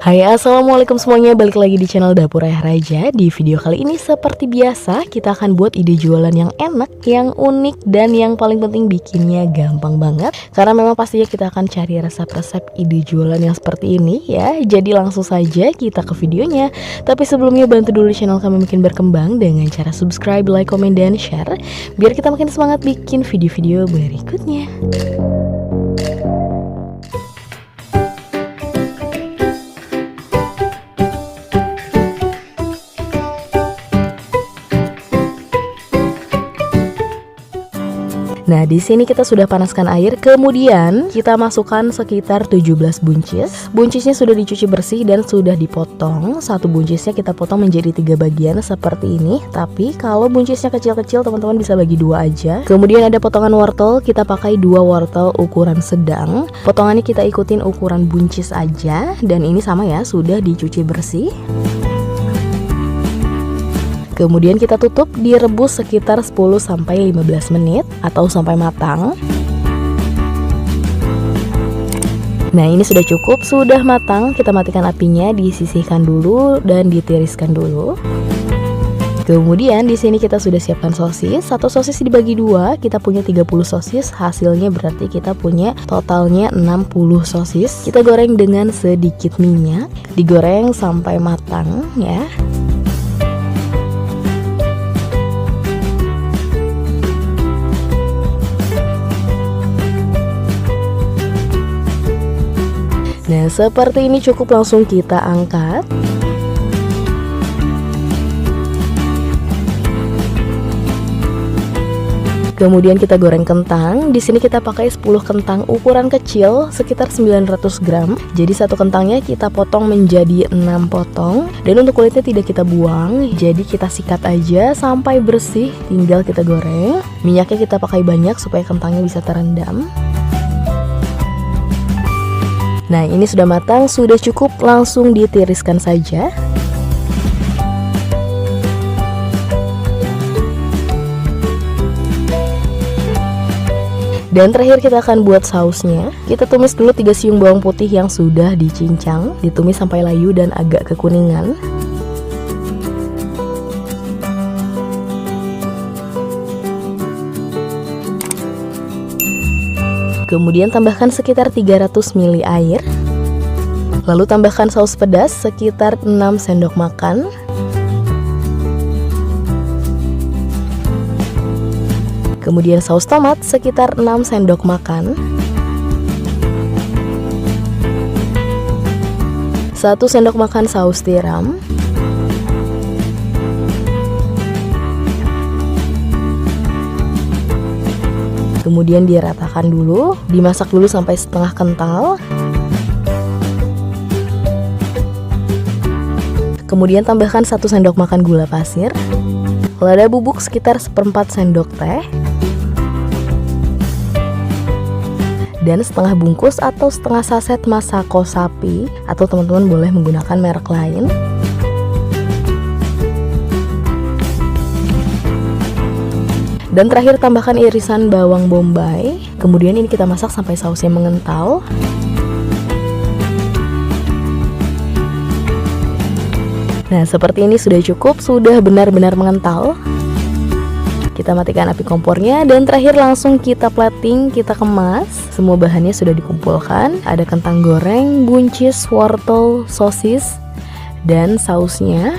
Hai, assalamualaikum semuanya, balik lagi di channel Dapur Ayah Raja. Di video kali ini seperti biasa kita akan buat ide jualan yang enak, yang unik, dan yang paling penting bikinnya gampang banget. Karena memang pastinya kita akan cari resep-resep ide jualan yang seperti ini ya. Jadi langsung saja kita ke videonya. Tapi sebelumnya bantu dulu channel kami makin berkembang dengan cara subscribe, like, komen, dan share, biar kita makin semangat bikin video-video berikutnya. Nah, di sini kita sudah panaskan air, kemudian kita masukkan sekitar 17 buncis. Buncisnya sudah dicuci bersih dan sudah dipotong. Satu buncisnya kita potong menjadi 3 bagian seperti ini. Tapi kalau buncisnya kecil-kecil, teman-teman bisa bagi 2 aja. Kemudian ada potongan wortel, kita pakai 2 wortel ukuran sedang. Potongannya kita ikutin ukuran buncis aja, dan ini sama ya, sudah dicuci bersih. Kemudian kita tutup, direbus sekitar 10-15 menit atau sampai matang. Nah, ini sudah cukup, sudah matang. Kita matikan apinya, disisihkan dulu dan ditiriskan dulu. Kemudian di sini kita sudah siapkan sosis. Satu sosis dibagi 2, kita punya 30 sosis. Hasilnya berarti kita punya totalnya 60 sosis. Kita goreng dengan sedikit minyak, digoreng sampai matang ya. Nah, seperti ini cukup, langsung kita angkat. Kemudian kita goreng kentang. Di sini kita pakai 10 kentang ukuran kecil sekitar 900 gram. Jadi satu kentangnya kita potong menjadi 6 potong. Dan untuk kulitnya tidak kita buang, jadi kita sikat aja sampai bersih, tinggal kita goreng. Minyaknya kita pakai banyak supaya kentangnya bisa terendam. Nah, ini sudah matang, sudah cukup, langsung ditiriskan saja. Dan terakhir kita akan buat sausnya. Kita tumis dulu 3 siung bawang putih yang sudah dicincang, ditumis sampai layu dan agak kekuningan. Kemudian tambahkan sekitar 300 ml air. Lalu tambahkan saus pedas sekitar 6 sendok makan. Kemudian saus tomat sekitar 6 sendok makan. 1 sendok makan saus tiram. Kemudian diratakan dulu, dimasak dulu sampai setengah kental. Kemudian tambahkan 1 sendok makan gula pasir, lada bubuk sekitar 1/4 sendok teh, dan setengah bungkus atau setengah saset masako sapi, atau teman-teman boleh menggunakan merek lain. Dan terakhir tambahkan irisan bawang bombay. Kemudian ini kita masak sampai sausnya mengental. Nah, seperti ini sudah cukup, sudah benar-benar mengental. Kita matikan api kompornya dan terakhir langsung kita plating, kita kemas. Semua bahannya sudah dikumpulkan. Ada kentang goreng, buncis, wortel, sosis, dan sausnya.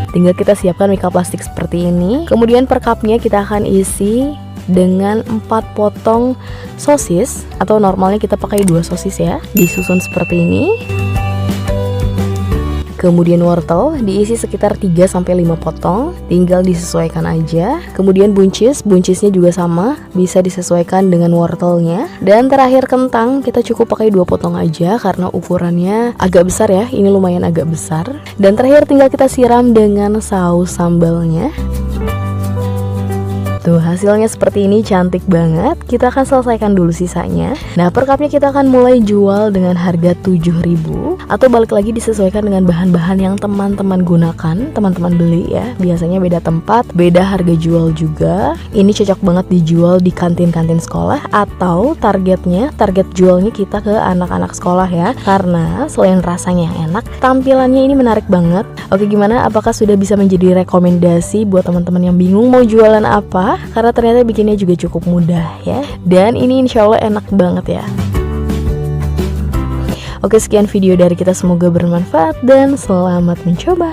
Tinggal kita siapkan mika plastik seperti ini. Kemudian per cupnya kita akan isi dengan 4 potong sosis, atau normalnya kita pakai 2 sosis ya. Disusun seperti ini. Kemudian wortel diisi sekitar 3-5 potong, tinggal disesuaikan aja. Kemudian buncisnya juga sama, bisa disesuaikan dengan wortelnya. Dan terakhir kentang, kita cukup pakai 2 potong aja karena ukurannya agak besar ya, ini lumayan agak besar. Dan terakhir tinggal kita siram dengan saus sambalnya. Tuh hasilnya seperti ini, cantik banget. Kita akan selesaikan dulu sisanya. Nah per cupnya kita akan mulai jual dengan harga 7.000, atau balik lagi disesuaikan dengan bahan-bahan yang teman-teman gunakan, teman-teman beli ya. Biasanya beda tempat, beda harga jual juga. Ini cocok banget dijual di kantin-kantin sekolah, atau target jualnya kita ke anak-anak sekolah ya. Karena selain rasanya yang enak, tampilannya ini menarik banget. Oke, gimana? Apakah sudah bisa menjadi rekomendasi buat teman-teman yang bingung mau jualan apa? Karena ternyata bikinnya juga cukup mudah ya. Dan ini insya Allah enak banget ya. Oke, sekian video dari kita, semoga bermanfaat dan selamat mencoba.